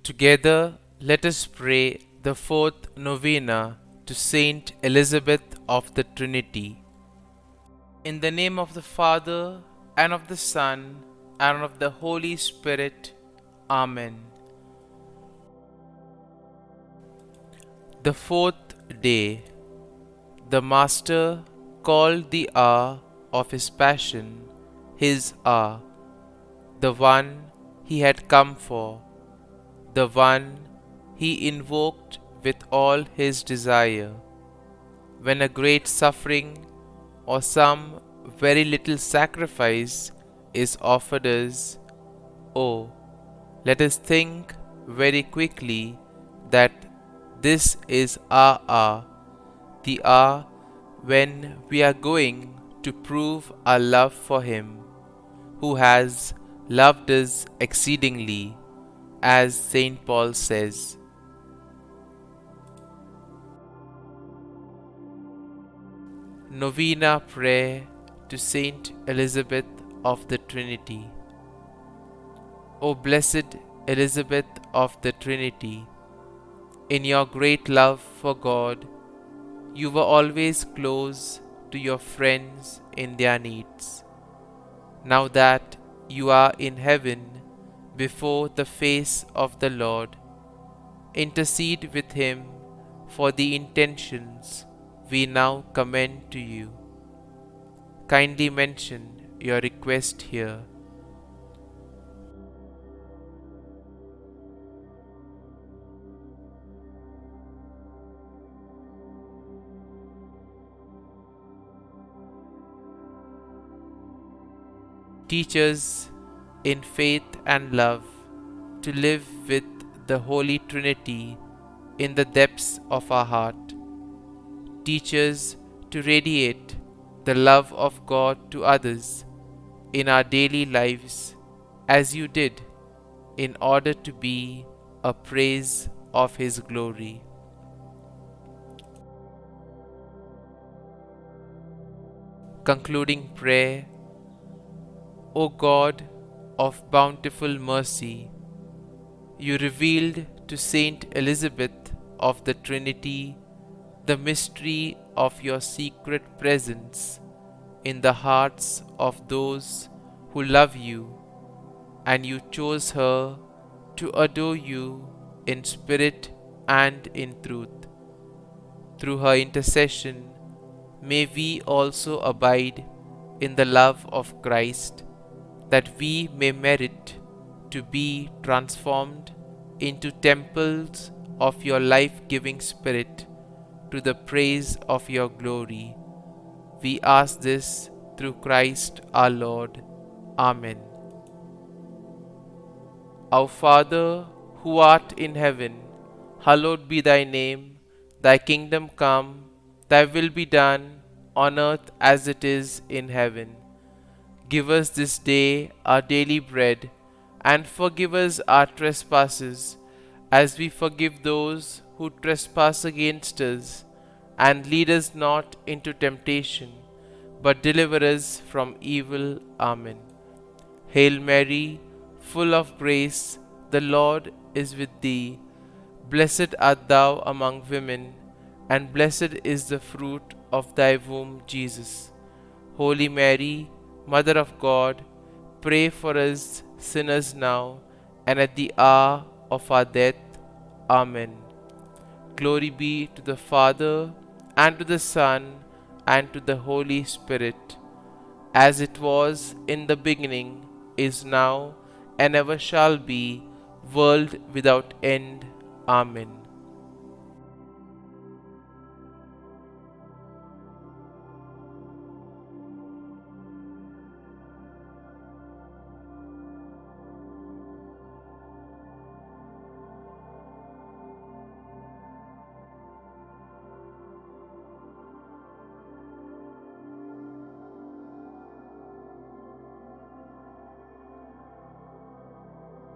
Together, let us pray the fourth novena to Saint Elizabeth of the Trinity. In the name of the Father, and of the Son, and of the Holy Spirit. Amen. The fourth day, the Master called the hour of his passion his hour, the one he had come for, the one he invoked with all his desire. When a great suffering or some very little sacrifice is offered us, oh, let us think very quickly that this is our hour, the hour when we are going to prove our love for Him, who has loved us exceedingly, as St. Paul says. Novena Prayer to Saint Elizabeth of the Trinity. O blessed Elizabeth of the Trinity, in your great love for God, you were always close to your friends in their needs. Now that you are in heaven before the face of the Lord, intercede with Him for the intentions we now commend to you. Kindly mention your request here. Teach us in faith and love to live with the Holy Trinity in the depths of our heart. Teach us to radiate the love of God to others in our daily lives as you did, in order to be a praise of His glory. Concluding prayer. O God of bountiful mercy, you revealed to Saint Elizabeth of the Trinity the mystery of your secret presence in the hearts of those who love you, and you chose her to adore you in spirit and in truth. Through her intercession, may we also abide in the love of Christ, that we may merit to be transformed into temples of your life-giving Spirit, to the praise of your glory. We ask this through Christ our Lord. Amen. Our Father, who art in heaven, hallowed be thy name. Thy kingdom come, thy will be done, on earth as it is in heaven. Give us this day our daily bread, and forgive us our trespasses, as we forgive those who trespass against us. And lead us not into temptation, but deliver us from evil. Amen. Hail Mary, full of grace, the Lord is with thee. Blessed art thou among women, and blessed is the fruit of thy womb, Jesus. Holy Mary, Mother of God, pray for us sinners now and at the hour of our death. Amen. Glory be to the Father, and to the Son, and to the Holy Spirit, as it was in the beginning, is now, and ever shall be, world without end. Amen.